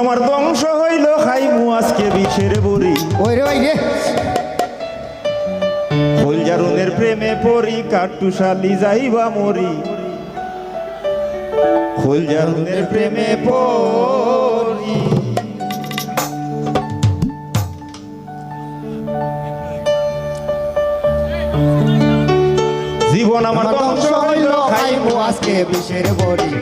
আমার ধ্বংস হইল খাইমু আজকে বিষের বড়ি ওই রে ওই রে ফুলজারুনের প্রেমে পড়ি কাট্টুশালি যাইবা মরি ফুলজারুনের প্রেমে পড়ি জীবন আমার ধ্বংস হইল খাইমু আজকে বিষের বড়ি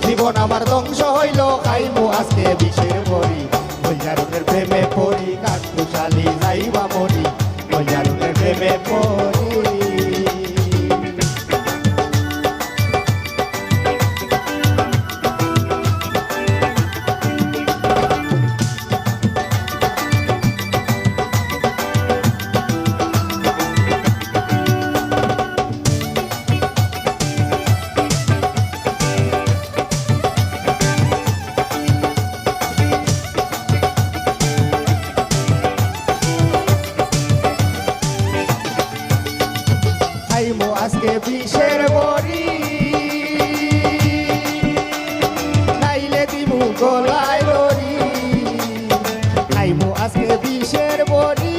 জীবন আমার ধ্বংস হইল খাইমু আজকে বিষের বড়ি ফুলজারুনের প্রেমে পড়ি কাট্টুশালি যাইবা মরি ফুলজারুনের প্রেমে পড়ি খাইমু আজকে বিষের বড়ি নাইলে দিমু গলায় দড়ি খাইমু আজকে বিষের বড়ি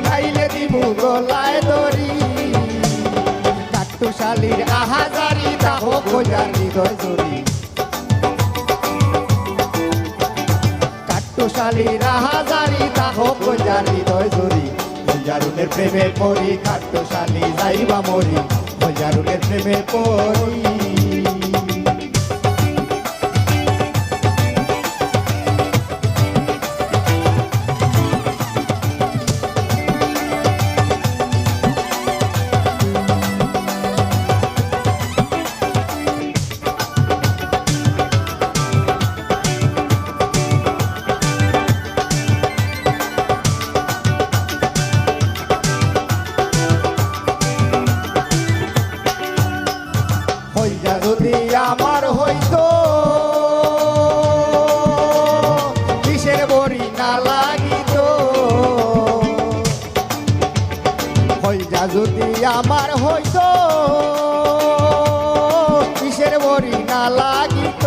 নাইলে দিমু গলায় দড়ি কাট্টুশালির আহাজারি দাহ খোঁজার হৃদয় জড়ি কাট্টুশালির আহাজারি দাহ খোঁজার হৃদয় জড়ি ফুলজারুনের প্রেমে পড়ি কাট্টুশালি যাইবা মরি ফুলজারুনের প্রেমে পড়ি হইয়া যদি আমার হইতো বিষের বড়ি না লাগিত হইয়া যদি আমার হইতো বিষের বড়ি না লাগিত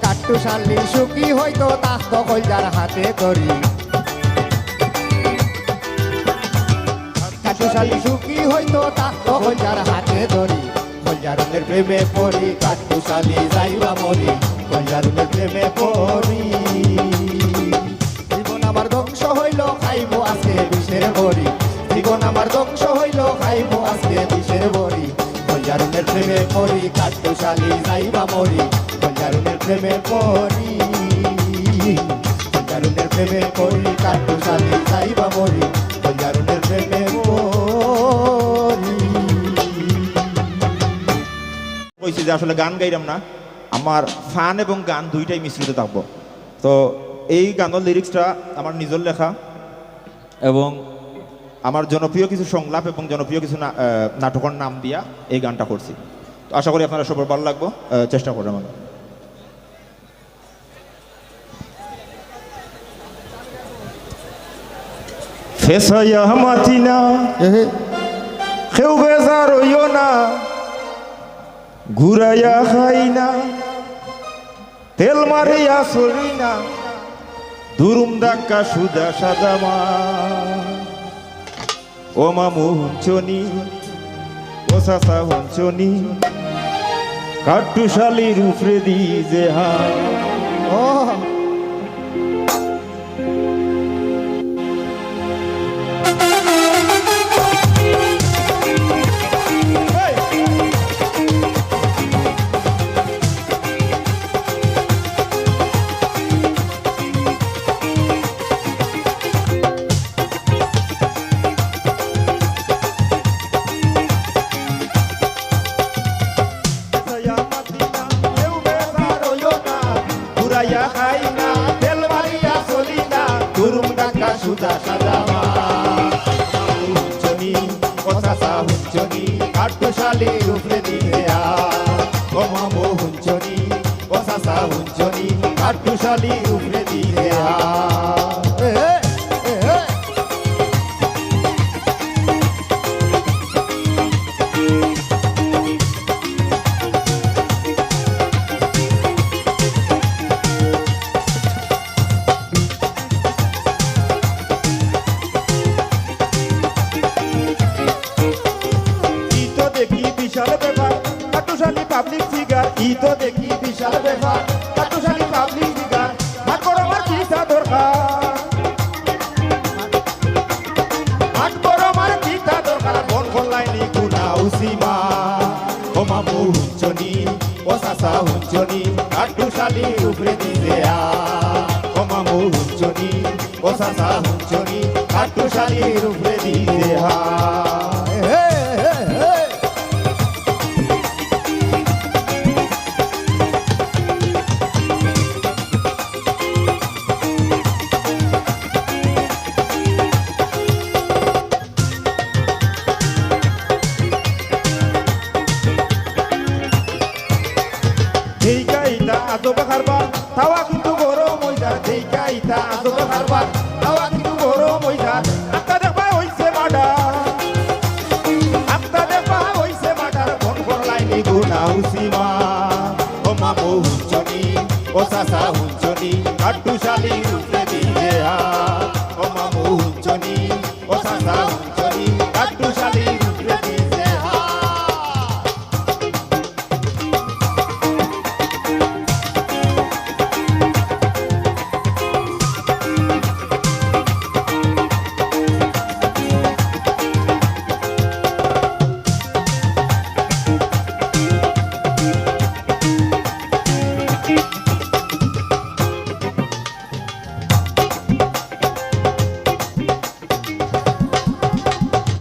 কাট্টুশালি সুখী হইতো তাস্ত কইজার হাতে ধরি কাট্টুশালি সুখী হইতো তাস্ত কইজার হাতে ধরি ফুলজারুনের প্রেমে পড়ি কাট্টুশালি যাইবা মরি ফুলজারুনের প্রেমে পড়ি জীবন আমার ধ্বংস হইল খাইবো আজকে বিষের বড়ি জীবন আমার ধ্বংস হইল খাইবো আজকে বিষের বড়ি ফুলজারুনের প্রেমে পড়ি কাট্টুশালি যাইবা মরি ফুলজারুনের প্রেমে পড়ি ফুলজারুনের প্রেমে পড়ি কাট্টুশালি যাইবা মরি ফুলজারুনের প্রেমে পড়ি কইছি যে আসলে গান গাইলাম না আমার ফান এবং গান দুইটাই মিশ্রিত থাকবো তো এই গানের লিরিক্সটা আমার নিজের লেখা এবং আমার জনপ্রিয় কিছু সংলাপ এবং জনপ্রিয় কিছু নাটকের নাম দিয়া এই গানটা করছি তো আশা করি আপনারা সবার ভালো লাগবো চেষ্টা করবেন মানে ফেসাইয়া মাতিনা কেউ বেজার হইও না ঘুরাইয়া খাই না তেল মারিয়া চলি না দুরুম ডাক্কা সুদা সাদা মা ও মামু হুঞ্চনি ও চাচা হুঞ্চনি কাট্টুশালির উপরে দি যে হা ও সুদা সাদা মা হুঞ্চনি ও চাচা হুঞ্চনি কাট্টুশালির উপরে দিয়ে ও মামু হুঞ্চনি ও চাচা হুঞ্চনি কাট্টুশালির উপরে দিয়ে ফিগার ই তো দেখি বিশাল ব্যাপার কাটুশালী পাবলিক ফিগার মাঠ বড় আমার কিতা দরকার মাঠ বড় আমার কিতা দরকার বন করলাইনি গুনা উসিমা ও মামু হুঞ্চনি ও সাসা হুঞ্চনি কাটুশালীর উপরে দিতে ও মামু হুঞ্চনি ও সাসা হুঞ্চনি কাটুশালীর উপরে দিতে এই গাইতা আদব খারবার তাওয়া কিন্তু গরম হইতা এই গাইতা আদব খারবার তাওয়া কিন্তু গরম হইতা আত্মা দেখবা হইছে মার্ডার আত্মা দেখবা হইছে মার্ডার ফোন করলাইনি গুনা হুসিমা ও মামু হুঞ্চনি ও সাসা হুঞ্চনি কাটুশালী